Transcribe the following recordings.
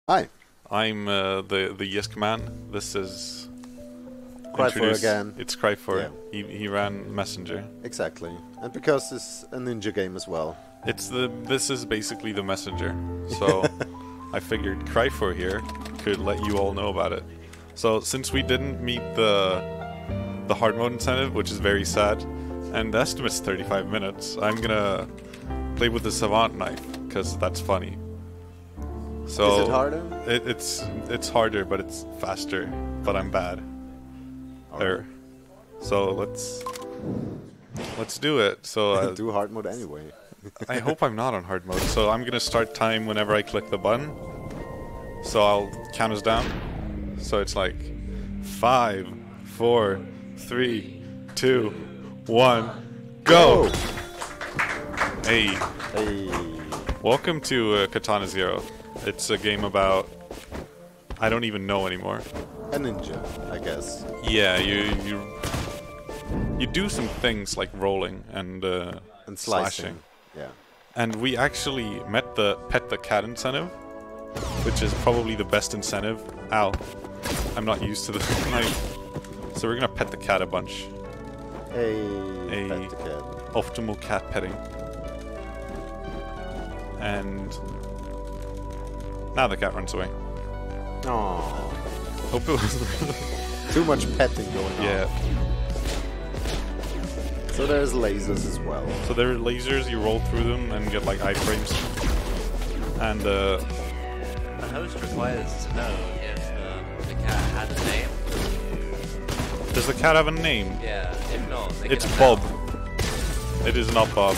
Hi. I'm the Yisk man. This is Cryfor again. It's Cryfor. Yeah. He ran Messenger. Exactly. And because it's a ninja game as well. This is basically the Messenger. So I figured Cryfor here could let you all know about it. So since we didn't meet the hard mode incentive, which is very sad, and the estimate's 35 minutes, I'm gonna play with the Savant knife because that's funny. So is it harder? It's harder, but it's faster. But I'm bad. There. So let's do it. So do hard mode anyway. I hope I'm not on hard mode. So I'm gonna start time whenever I click the button. So I'll count us down. So it's like 5, 4, 3, 2, 1, go! Hey. Hey. Welcome to Katana 0. It's a game about... I don't even know anymore. A ninja, I guess. Yeah, you do some things like rolling and slashing. Yeah. And we actually met the pet the cat incentive, which is probably the best incentive. Ow. I'm not used to the knife. So we're gonna pet the cat a bunch. Hey, pet the cat. Optimal cat petting. And now the cat runs away. Aww. Hope it was too much petting going on. Yeah. So there's lasers as well. So there are lasers, you roll through them and get like iframes. And The host requires to know if the cat had a name. does the cat have a name? Yeah, if not, It's Bob. It is not Bob.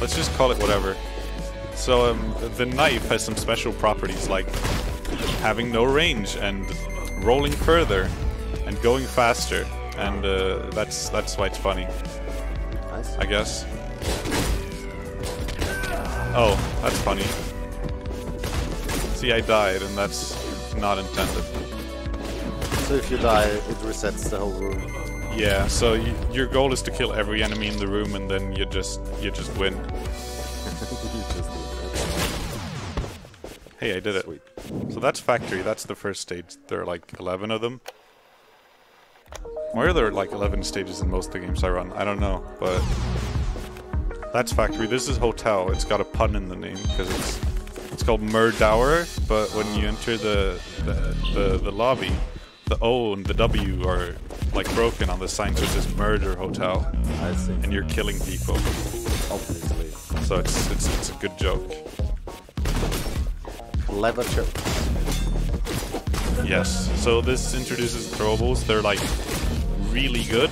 Let's just call it whatever. So the knife has some special properties like having no range and rolling further and going faster, and that's why it's funny. Nice. I guess. Oh, that's funny. See, I died, and that's not intended. So if you die, it resets the whole room. Yeah. So your goal is to kill every enemy in the room, and then you just win. Hey, I did it. Sweet. So that's factory, that's the first stage. There are like 11 of them. Why are there like 11 stages in most of the games I run? I don't know, but that's factory. This is hotel. It's got a pun in the name because it's called Murdower, but when you enter the lobby, the O and the W are like broken on the sign, so it says Murder Hotel. I see. And you're killing people. Obviously. So it's a good joke. Clever joke. Yes. So this introduces throwables. They're like really good.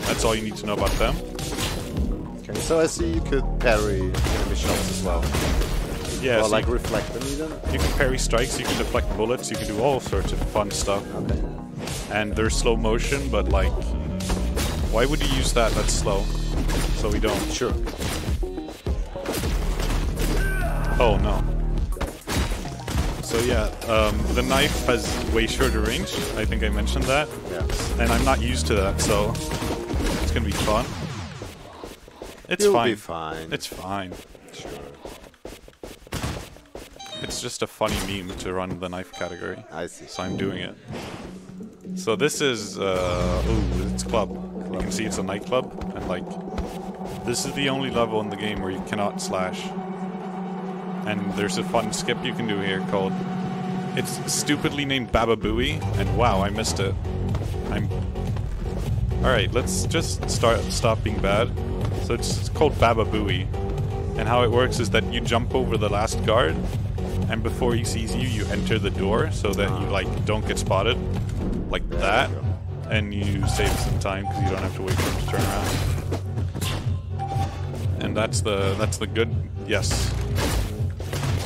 That's all you need to know about them. Okay, so I see you could parry enemy shots as well. Yeah. Or So like reflect them even. you can parry strikes. You can deflect bullets. You can do all sorts of fun stuff. Okay. And they're slow motion, but like, why would you use that? That's slow. So we don't. Sure. Oh no. So yeah, the knife has way shorter range. I think I mentioned that. Yeah. And I'm not used to that, so it's gonna be fun. It's You'll fine. be fine. It's fine. Sure. It's just a funny meme to run the knife category. I see. So I'm doing it. So this is, it's club. You can see it's a nightclub, and like, this is the only level in the game where you cannot slash. And there's a fun skip you can do here called, it's stupidly named Baba Booey, and wow, I missed it. Alright, let's just stop being bad. So it's called Baba Booey, and how it works is that you jump over the last guard, and before he sees you, you enter the door so that you like don't get spotted, like that, and you save some time because you don't have to wait for him to turn around. And that's the good, yes.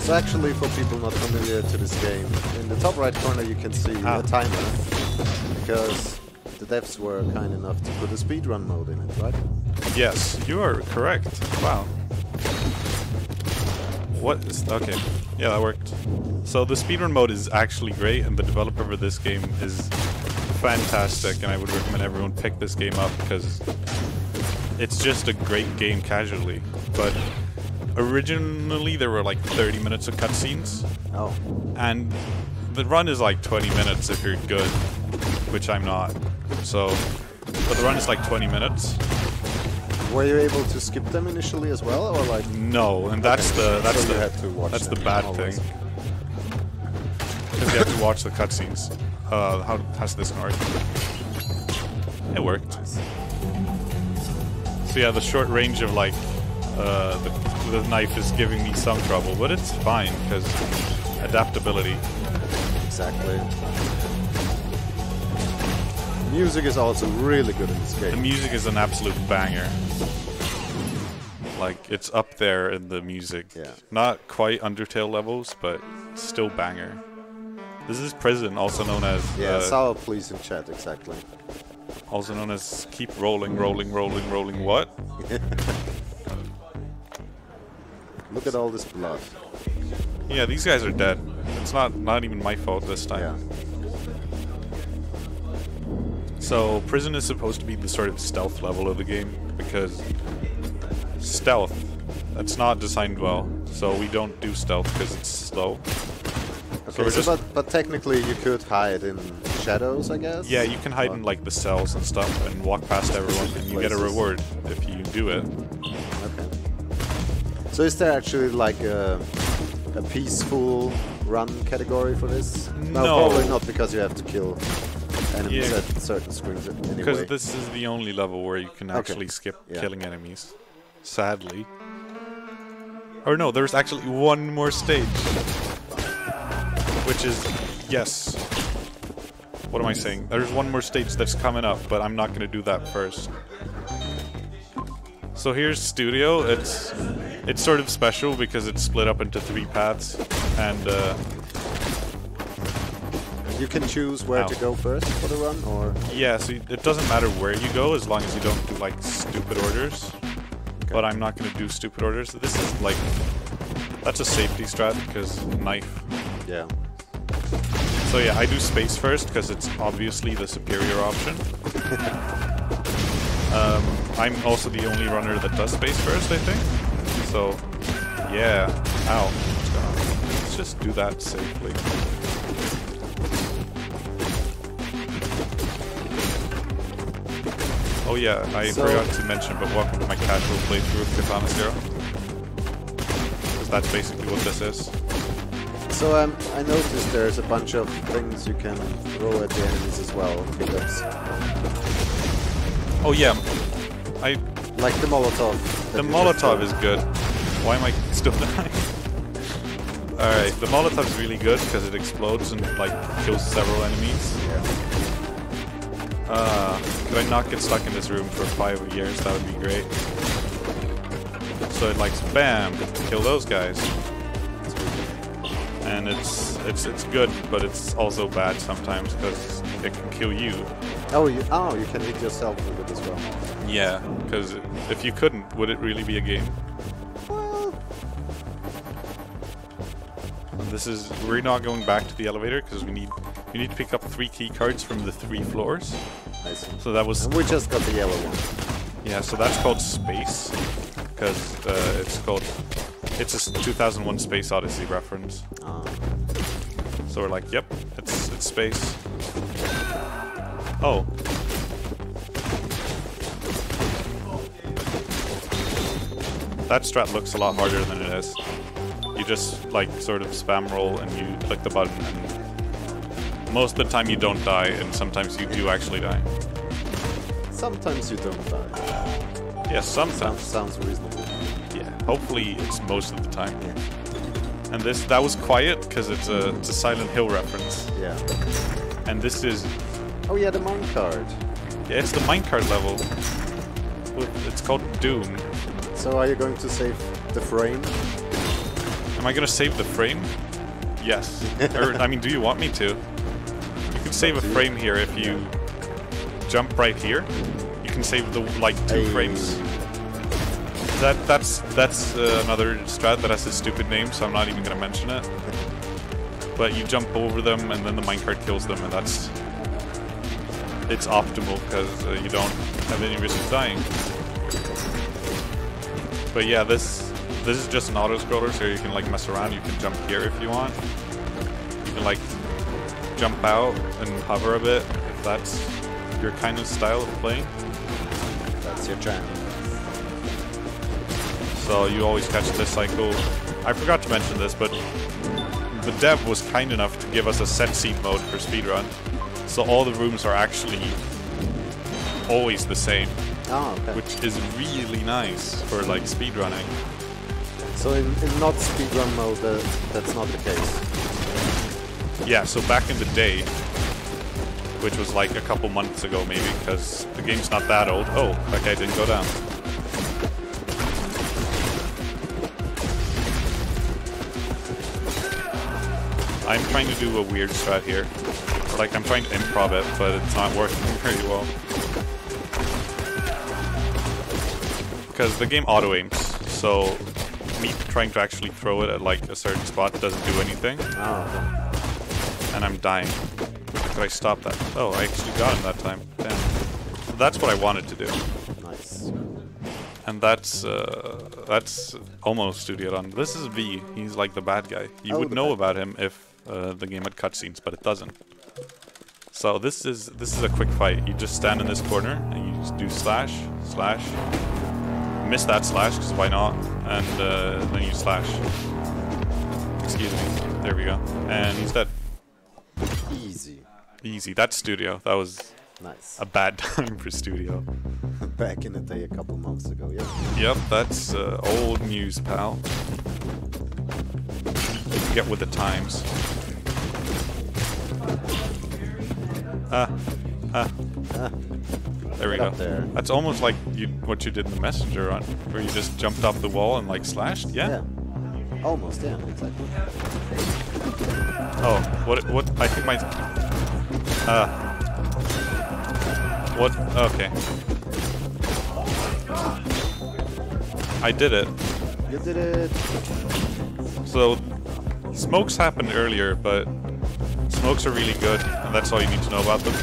So actually, for people not familiar to this game, in the top right corner you can see a timer, because the devs were kind enough to put a speedrun mode in it, right? Yes, you are correct. Wow. What is... okay. Yeah, that worked. So the speedrun mode is actually great, and the developer for this game is fantastic, and I would recommend everyone pick this game up, because it's just a great game casually. But originally there were like 30 minutes of cutscenes. Oh. And the run is like 20 minutes if you're good, which I'm not. So, but the run is like 20 minutes. Were you able to skip them initially as well, or like? No, and that's the bad always. thing. Because you have to watch the cutscenes. How's this gonna work? It worked. So yeah, the short range of like the knife is giving me some trouble, but it's fine because adaptability. Exactly. Music is also really good in this game. The music is an absolute banger. Like, it's up there in the music. Yeah. Not quite Undertale levels, but still banger. This is Prison, also known as... Yeah, sour please in chat, exactly. Also known as keep rolling, rolling, rolling, rolling what? Look at all this blood. Yeah, these guys are dead. It's not even my fault this time. Yeah. So, Prison is supposed to be the sort of stealth level of the game, because stealth, that's not designed well. So we don't do stealth because it's slow. Okay, so but technically you could hide in shadows, I guess? Yeah, you can hide in like the cells and stuff and walk past everyone and you get a reward if you do it. Okay. So is there actually like a peaceful run category for this? No. Probably not, because you have to kill enemies at certain screens anyway. Because this is the only level where you can actually skip killing enemies. Sadly. Or no, there's actually one more stage. Which is, yes. What am I saying? There's one more stage that's coming up, but I'm not going to do that first. So here's Studio. It's sort of special because it's split up into 3 paths, and you can choose where to go first for the run, or yeah. So it doesn't matter where you go as long as you don't do like stupid orders. Okay. But I'm not going to do stupid orders. This is like that's a safety strat because knife. Yeah. So yeah, I do space first because it's obviously the superior option. I'm also the only runner that does space first, I think. So, yeah. Ow. What's going on? Let's just do that safely. Oh yeah, I forgot to mention, but welcome to my casual playthrough of Katana 0. Because that's basically what this is. So I noticed there's a bunch of things you can throw at the enemies as well, pickups. Oh yeah, like the Molotov. The Molotov is good. Why am I still dying? Alright, the Molotov is really good because it explodes and like kills several enemies. Could I not get stuck in this room for 5 years? That would be great. So it likes BAM! Kill those guys. And it's good, but it's also bad sometimes because it can kill you. Oh, you can hit yourself with it as well. Yeah, because if you couldn't, would it really be a game? Well, we're not going back to the elevator because we need to pick up 3 key cards from the 3 floors. I see. So that was. And we just got the yellow one. Yeah, so that's called Space because it's a 2001 Space Odyssey reference. So we're like, yep, it's space. Oh. That strat looks a lot harder than it is. You just like sort of spam roll and you click the button and most of the time you don't die and sometimes you do actually die. Sometimes you don't die. Yeah, sometimes. Sounds reasonable. Yeah, hopefully it's most of the time. Yeah. And that was quiet because it's a Silent Hill reference. Yeah. And this is... Oh yeah, the minecart. Yeah, it's the minecart level. It's called Doom. So are you going to save the frame? Am I going to save the frame? Yes. I mean, do you want me to? You can save a frame here if you jump right here. You can save the like 2 frames. That's another strat that has a stupid name, so I'm not even gonna mention it. But you jump over them, and then the minecart kills them, and it's optimal because you don't have any risk of dying. But yeah, this This is just an auto-scroller, so you can like mess around. You can jump here if you want. You can like jump out and hover a bit if that's your kind of style of playing. That's your jam. So you always catch this cycle. I forgot to mention this, but the dev was kind enough to give us a set seat mode for speedrun. So all the rooms are actually always the same. Oh, okay. Which is really nice for like speedrunning. So in not speedrun mode, that's not the case. Yeah, so back in the day, which was like a couple months ago maybe, because the game's not that old. Oh, that guy didn't go down. I'm trying to do a weird strat here. Like, I'm trying to improv it, but it's not working very well. Because the game auto-aims, so me trying to actually throw it at like a certain spot doesn't do anything. Oh, okay. And I'm dying. Could I stop that? Oh, I actually got him that time. Damn. So that's what I wanted to do. Nice. And that's almost Studio done. This is V. He's like the bad guy. You would know about him if the game had cutscenes, but it doesn't. So this is a quick fight. You just stand in this corner and you just do slash, slash. Miss that slash, because why not? And then you slash. Excuse me. There we go. And he's dead. Easy. Easy. That's Studio. That was nice. A bad time for Studio. Back in the day, a couple months ago, yeah. Yep, that's old news, pal. Get with the times. There we go. There. That's almost like what you did in the Messenger run, where you just jumped off the wall and like slashed. Yeah. Almost. Yeah. Exactly. Oh, what? I think my. What? Okay. I did it. You did it. So, smokes happened earlier, but smokes are really good, and that's all you need to know about them.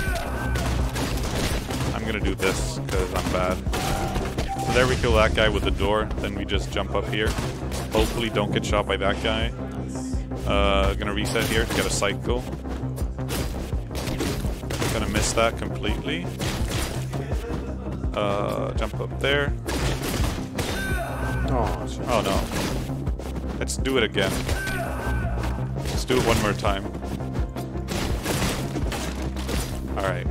I'm gonna do this, because I'm bad. So there we kill that guy with the door, then we just jump up here. Hopefully don't get shot by that guy. Gonna reset here to get a cycle. Gonna miss that completely. Jump up there. Oh no. Let's do it again. Let's do it one more time. Alright.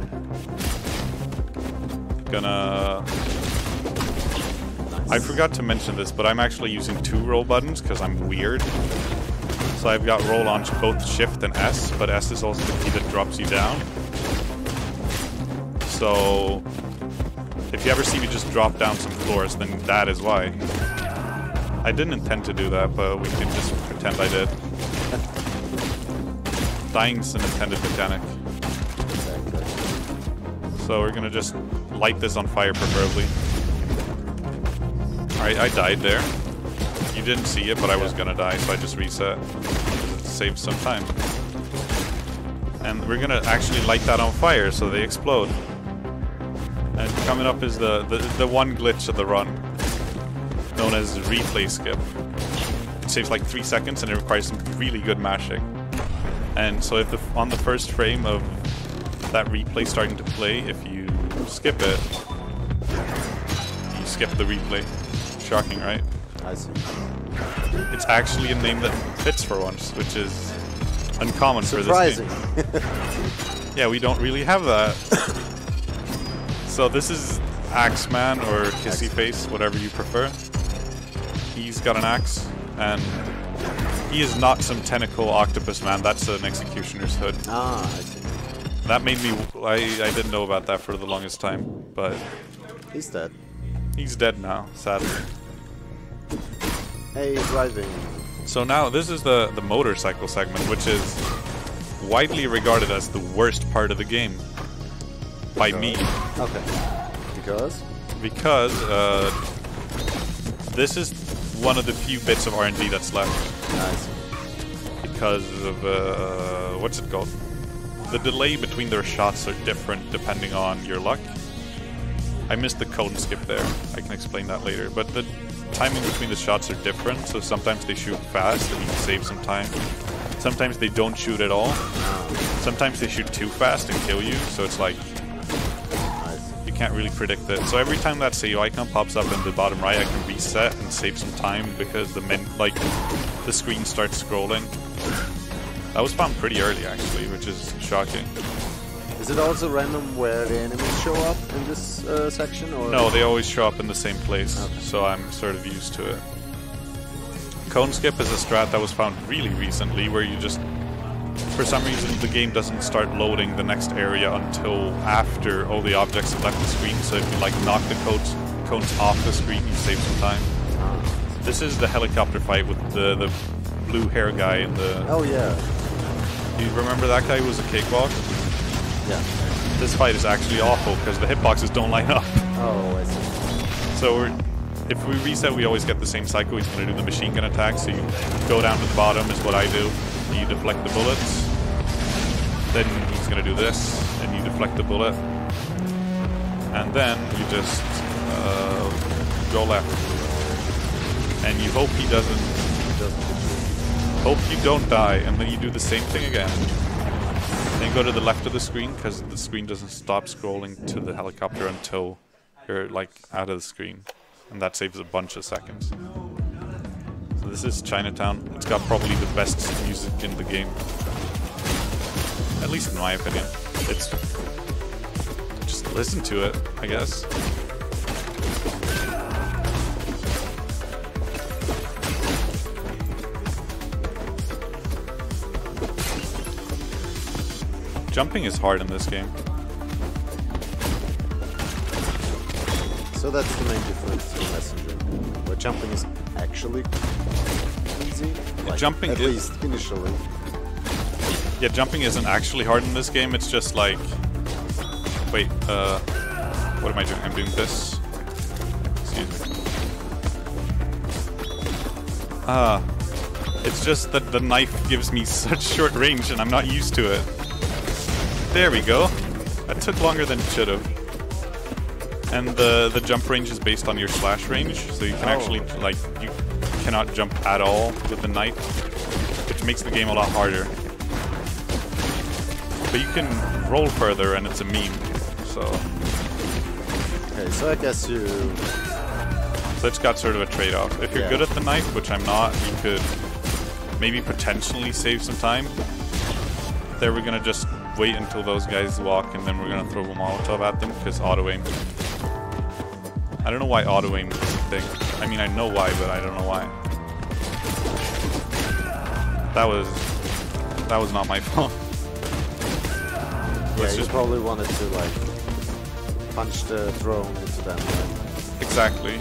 Gonna... I forgot to mention this, but I'm actually using 2 roll buttons because I'm weird. So I've got roll on both shift and S, but S is also the key that drops you down. So if you ever see me just drop down some floors, then that is why. I didn't intend to do that, but we can just pretend I did. Dying's an intended mechanic. So we're gonna just light this on fire, preferably. Alright, I died there. You didn't see it, but I was gonna die, so I just reset. It saved some time. And we're gonna actually light that on fire, so they explode. And coming up is the one glitch of the run, known as replay skip. It saves like 3 seconds, and it requires some really good mashing. And so if on the first frame of that replay starting to play, if you skip it, you skip the replay. Shocking, right? I see. It's actually a name that fits for once, which is uncommon for this game. Yeah, we don't really have that. So this is Axeman or Kissy Face, whatever you prefer. He's got an axe, and he is not some tentacle octopus man. That's an executioner's hood. Ah, I see. That made me... I didn't know about that for the longest time, but... He's dead. He's dead now, sadly. Hey, driving. So now, this is the motorcycle segment, which is widely regarded as the worst part of the game. By me. Okay. Because? Because, this is one of the few bits of RNG that's left. Nice. Because of, what's it called? The delay between their shots are different depending on your luck. I missed the cone skip there. I can explain that later. But timing between the shots are different, so sometimes they shoot fast and you can save some time. Sometimes they don't shoot at all. Sometimes they shoot too fast and kill you, so it's like you can't really predict it. So every time that save icon pops up in the bottom right, I can reset and save some time because the screen starts scrolling. That was found pretty early actually, which is shocking. Is it also random where the enemies show up in this section? Or? No, they always show up in the same place, so I'm sort of used to it. Cone skip is a strat that was found really recently, where you just, for some reason, the game doesn't start loading the next area until after all the objects have left the screen, so if you like knock the cones off the screen, you save some time. This is the helicopter fight with the blue hair guy in the... Oh yeah. You remember that guy who was a cakewalk? Yeah. This fight is actually awful because the hitboxes don't line up. Oh, I see. So if we reset, we always get the same cycle. He's going to do the machine gun attack, so you go down to the bottom is what I do. You deflect the bullets. Then he's going to do this, and you deflect the bullet. And then you just go left. And you hope he doesn't... Hope you don't die, and then you do the same thing again. Then go to the left of the screen, because the screen doesn't stop scrolling to the helicopter until you're like out of the screen. And that saves a bunch of seconds. So this is Chinatown. It's got probably the best music in the game. At least in my opinion. It's... just listen to it, I guess. Jumping is hard in this game. So that's the main difference in Messenger, where jumping is actually easy. Like, jumping at least initially. Yeah, jumping isn't actually hard in this game. It's just like, wait, what am I doing? I'm doing this. Excuse me. It's just that the knife gives me such short range, and I'm not used to it. There we go. That took longer than it should have. And the jump range is based on your slash range, so you can actually, like, you cannot jump at all with the knife, which makes the game a lot harder. But you can roll further, and it's a meme, so... Okay, so I guess you... So it's got sort of a trade-off. If you're good at the knife, which I'm not, you could maybe potentially save some time. There we're gonna just wait until those guys walk, and then we're gonna throw a Molotov at them, because auto-aim. I don't know why auto-aim is a thing. I mean, I know why, but I don't know why. That was not my fault. Yeah, you probably wanted to, like, punch the drone into them, right? Exactly.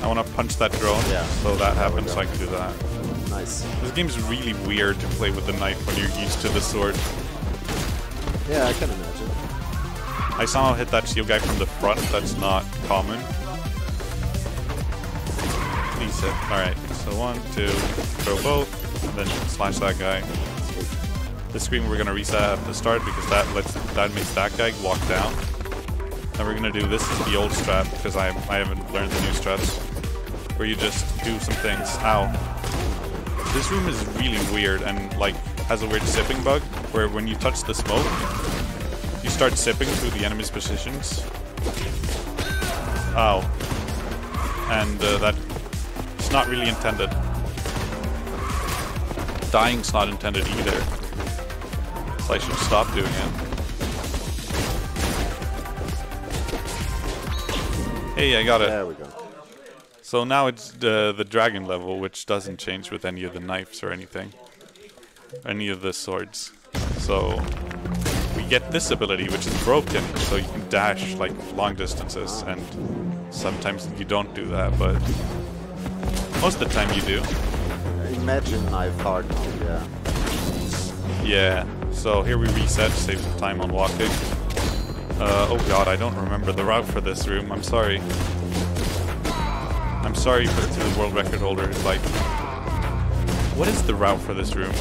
I want to punch that drone, so that happens, so I can do that. Nice. This game's really weird to play with the knife when you're used to the sword. Yeah, I can imagine. I somehow hit that shield guy from the front. That's not common. Please hit. Alright, so 1, 2, throw both, and then slash that guy. This screen we're gonna reset at the start because that makes that guy walk down. Then we're gonna do this is the old strat because I haven't learned the new strats, where you just do some things. Ow. This room is really weird and like has a weird sipping bug where when you touch the smoke, you start sipping through the enemy's positions. Ow. And that's not really intended. Dying's not intended either. So I should stop doing it. Hey, I got it. There we go. So now it's the dragon level, which doesn't change with any of the knives or anything. Any of the swords. So we get this ability, which is broken, so you can dash like long distances, and sometimes you don't do that, but most of the time you do. Imagine knife hard mode, yeah. Yeah, so here we reset, save some time on walking. Oh god, I don't remember the route for this room, I'm sorry. I'm sorry to the world record holder, like... What is the route for this room?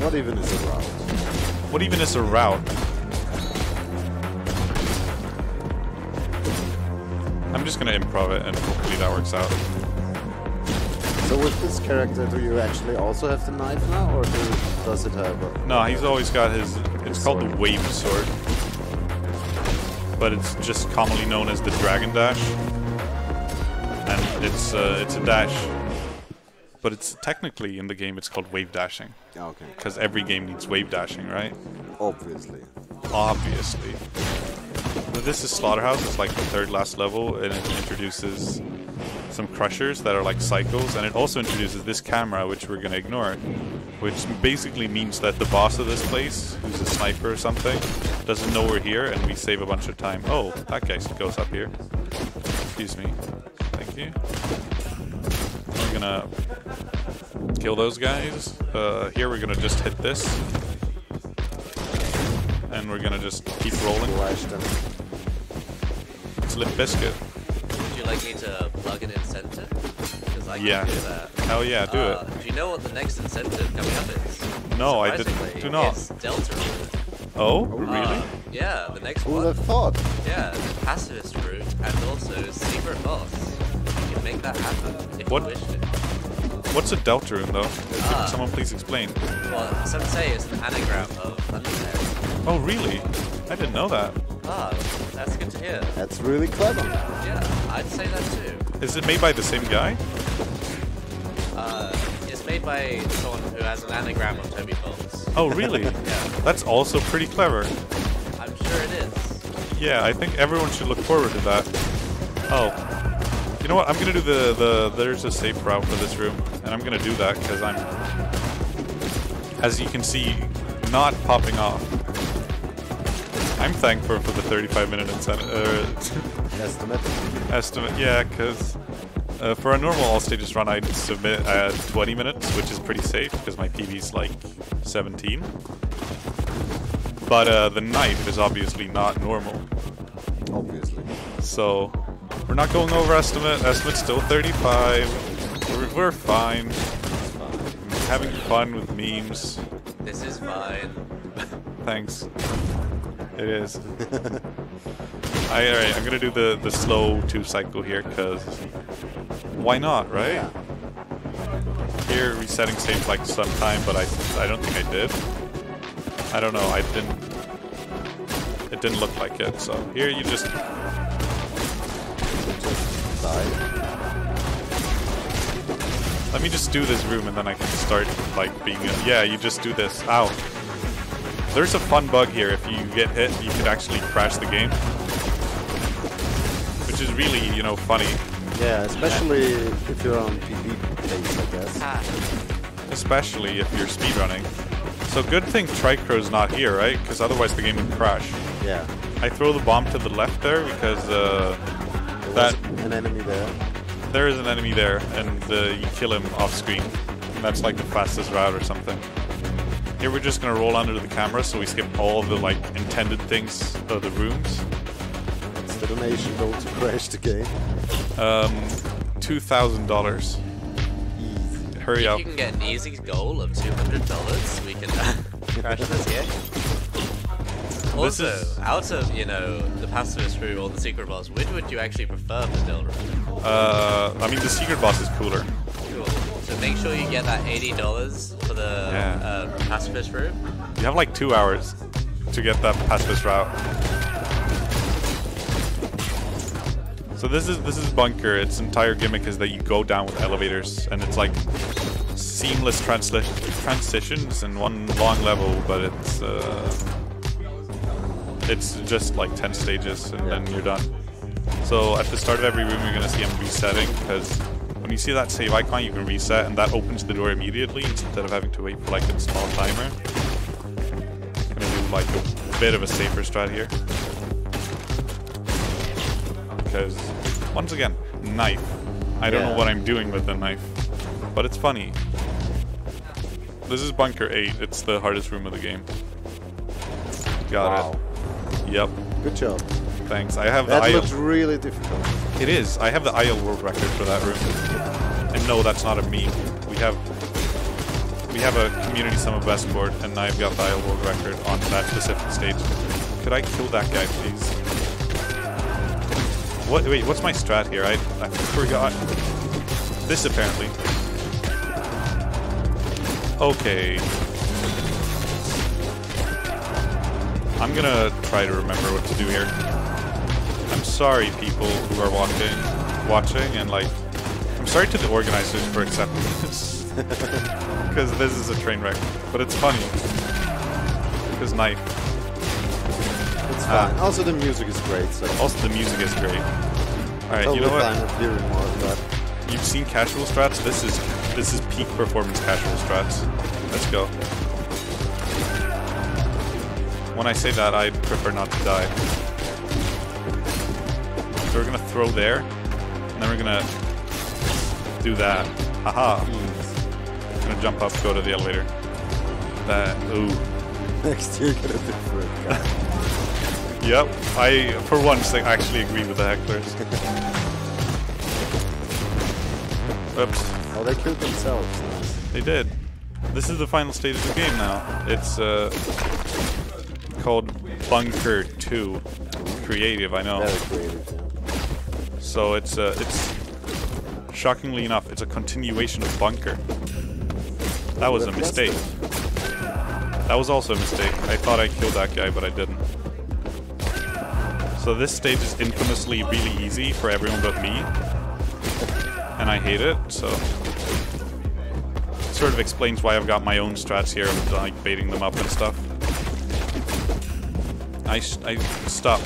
What even is a route? What even is a route? I'm just gonna improv it and hopefully that works out. So with this character, do you actually also have the knife now, or does it have a... No, he's always got his... It's called the Wave Sword. But it's just commonly known as the Dragon Dash. And it's a dash. But it's technically, in the game, it's called wave dashing. Okay. Because every game needs wave dashing, right? Obviously. Obviously. But this is Slaughterhouse. It's like the third last level, and it introduces some crushers that are like cycles, and it also introduces this camera, which we're gonna ignore, which basically means that the boss of this place, who's a sniper or something, doesn't know we're here, and we save a bunch of time. Oh, that guy goes up here. Excuse me. Thank you. We're gonna kill those guys. Here we're gonna just hit this, and we're gonna just keep rolling. It's Limp Bizkit. Would you like me to plug an incentive? Because I can do that. Hell yeah, do it. Do you know what the next incentive coming up is? No, I do not. It's Delta Route. Oh, really? Yeah, the next Who one. would have thought? Yeah, the pacifist route and also secret boss. You can make that happen if you wish to. What's a Delta Room though? Can someone please explain? Well, some say it's an anagram of Undertale. Oh, really? I didn't know that. Ah, that's good to hear. That's really clever. Yeah, I'd say that too. Is it made by the same guy? It's made by someone who has an anagram of Toby Fox. Oh, really? Yeah. That's also pretty clever. I'm sure it is. Yeah, I think everyone should look forward to that. Oh. You know what? I'm gonna do there's a safe route for this room, and I'm gonna do that because I'm, as you can see, not popping off. I'm thankful for the 35-minute estimate. Yeah, because for a normal all stages run, I'd submit at 20 minutes, which is pretty safe because my PB's like 17. But the knife is obviously not normal. Obviously. So we're not going over estimate. Estimate's still 35. We're fine. Having fun with memes. This is fine. Thanks. It is. Alright, I'm gonna do the slow 2 cycle here, because why not, right? Yeah. Here, resetting stage like some time, but I don't think I did. I don't know, it didn't look like it, so here you just let me just do this room and then I can start like being yeah, you just do this. Ow. There's a fun bug here. If you get hit, you could actually crash the game. Which is really, you know, funny. Yeah, especially if you're on PB pace, I guess. Especially if you're speedrunning. So good thing Tricro's not here, right? Because otherwise the game would crash. Yeah. I throw the bomb to the left there because There's an enemy there. There is an enemy there, and you kill him off screen. And that's like the fastest route or something. Here we're just gonna roll under the camera, so we skip all the like intended things of the rooms. What's the donation goal to crash the game? $2,000. Easy. Hurry up. If you can get an easy goal of $200, we can crash this game. Also, out of, you know, the pacifist route or the secret boss, which would you actually prefer for Del route? I mean, the secret boss is cooler. Cool. So make sure you get that $80 for the pacifist route. You have like 2 hours to get that pacifist route. So this is Bunker. Its entire gimmick is that you go down with elevators, and it's like seamless transitions in one long level, but it's just like 10 stages, and then you're done. So at the start of every room, you're gonna see them resetting, because when you see that save icon, you can reset, and that opens the door immediately instead of having to wait for like a small timer. I'm gonna do like a bit of a safer strat here. Because, once again, knife. I don't know what I'm doing with the knife, but it's funny. This is Bunker 8. It's the hardest room of the game. Got it. Yep. Good job. Thanks. I have that the looks really difficult. It is. I have the IL world record for that room. And no, that's not a meme. We have a community sum of best board, and I've got the IL world record on that specific stage. Could I kill that guy, please? What? Wait, what's my strat here? I forgot. This apparently. Okay. I'm gonna try to remember what to do here. I'm sorry, people who are watching, and like, I'm sorry to the organizers for accepting this, because this is a train wreck. But it's funny. Because knife. It's fine. Also, the music is great. So. Also, the music is great. All right, totally you know what? fine with hearing more of that. You've seen casual strats. This is peak performance casual strats. Let's go. When I say that, I prefer not to die. So we're gonna throw there, and then we're gonna do that. Haha. I'm gonna jump up, go to the elevator. That. Ooh. Next you're gonna do for it. Yep. I, for once, actually agree with the hecklers. Oops. Oh, they killed themselves. They did. This is the final stage of the game now. It's called Bunker 2. Creative, I know. Very creative, yeah. So it's shockingly enough, it's a continuation of Bunker. That was a mistake. That was also a mistake. I thought I killed that guy, but I didn't. So this stage is infamously really easy for everyone but me. And I hate it, so it sort of explains why I've got my own strats here of like baiting them up and stuff. I stop.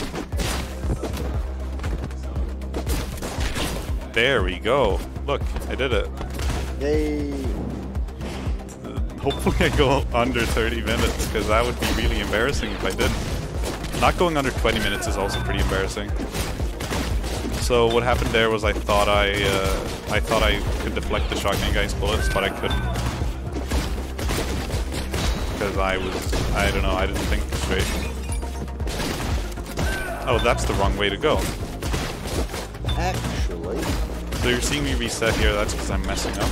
There we go. Look, I did it. Yay! Hopefully I go under 30 minutes, because that would be really embarrassing if I didn't. Not going under 20 minutes is also pretty embarrassing. So what happened there was I thought I could deflect the shotgun guy's bullets, but I couldn't. Because I don't know, I didn't think straight. Oh, that's the wrong way to go. Actually. So you're seeing me reset here, that's because I'm messing up.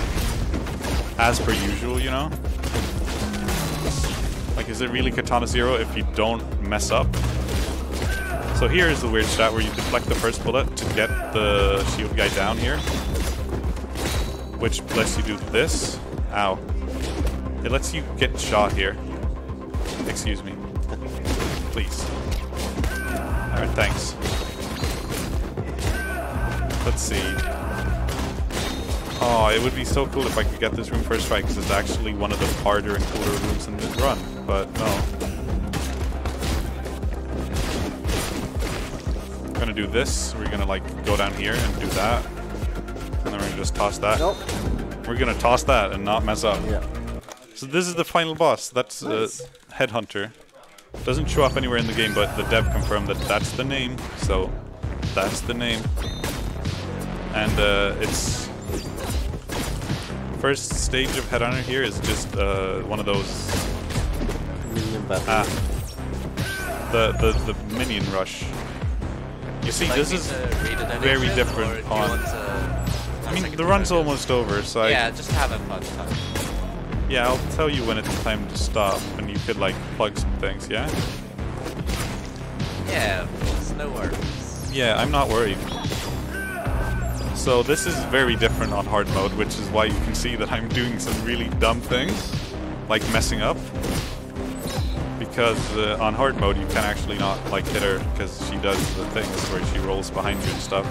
As per usual, you know? Like, is it really Katana 0 if you don't mess up? So here is the weird strat where you deflect the first bullet to get the shield guy down here. Which lets you do this. Ow. It lets you get shot here. Excuse me. Please. Alright, thanks. Let's see. Oh, it would be so cool if I could get this room first try, because it's actually one of the harder and cooler rooms in this run, but no. I'm gonna do this, we're gonna like go down here and do that, and then we're gonna just toss that. Nope. We're gonna toss that and not mess up. Yeah. So this is the final boss, that's nice. Headhunter. Doesn't show up anywhere in the game, but the dev confirmed that that's the name, so that's the name. And it's... First stage of Headhunter here is just one of those... Minion battle. The minion rush. You see, this is very different on... I mean, the run's almost over, so yeah, just have a fun time. Yeah, I'll tell you when it's time to stop, and you could, like, plug some things, yeah? Yeah, of course, no worries. Yeah, I'm not worried. So this is very different on hard mode, which is why you can see that I'm doing some really dumb things, like messing up. Because on hard mode you can actually not like hit her, because she does the things where she rolls behind you and stuff.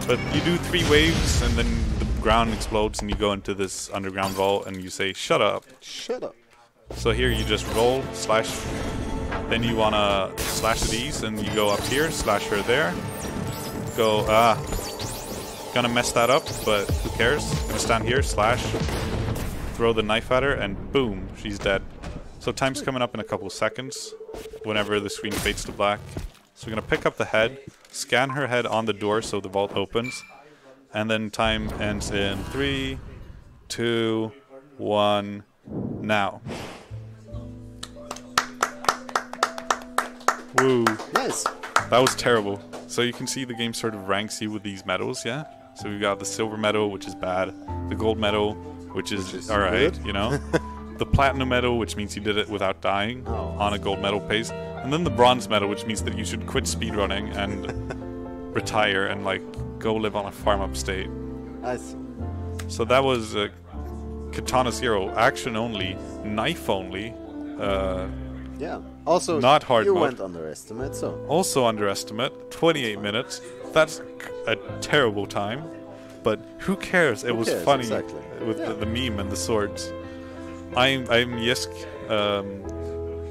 But you do 3 waves and then the ground explodes and you go into this underground vault and you say, shut up. Shut up. So here you just roll, slash, then you wanna slash these and you go up here, slash her there. Go, gonna mess that up, but who cares? Gonna stand here, slash, throw the knife at her, and boom, she's dead. So time's coming up in a couple of seconds, whenever the screen fades to black. So we're gonna pick up the head, scan her head on the door so the vault opens, and then time ends in 3, 2, 1, now. Woo. Nice. That was terrible. So you can see the game sort of ranks you with these medals, yeah? So we've got the silver medal, which is bad. The gold medal, which is alright, you know? The platinum medal, which means you did it without dying on a gold medal pace. And then the bronze medal, which means that you should quit speedrunning and retire and like go live on a farm upstate. I see. So that was Katana 0, action only, knife only. Yeah. Also, not hard you mode. went underestimate, so. Also underestimate, 28 minutes. That's a terrible time, but who cares? It was funny with the meme and the swords. I'm Yisk.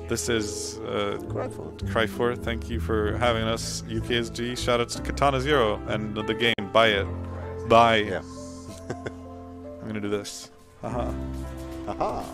This is Cryfor. Thank you for having us. UKSG. Shoutouts to Katana 0 and the game. Buy it. Buy. Yeah. I'm gonna do this. Haha. Haha.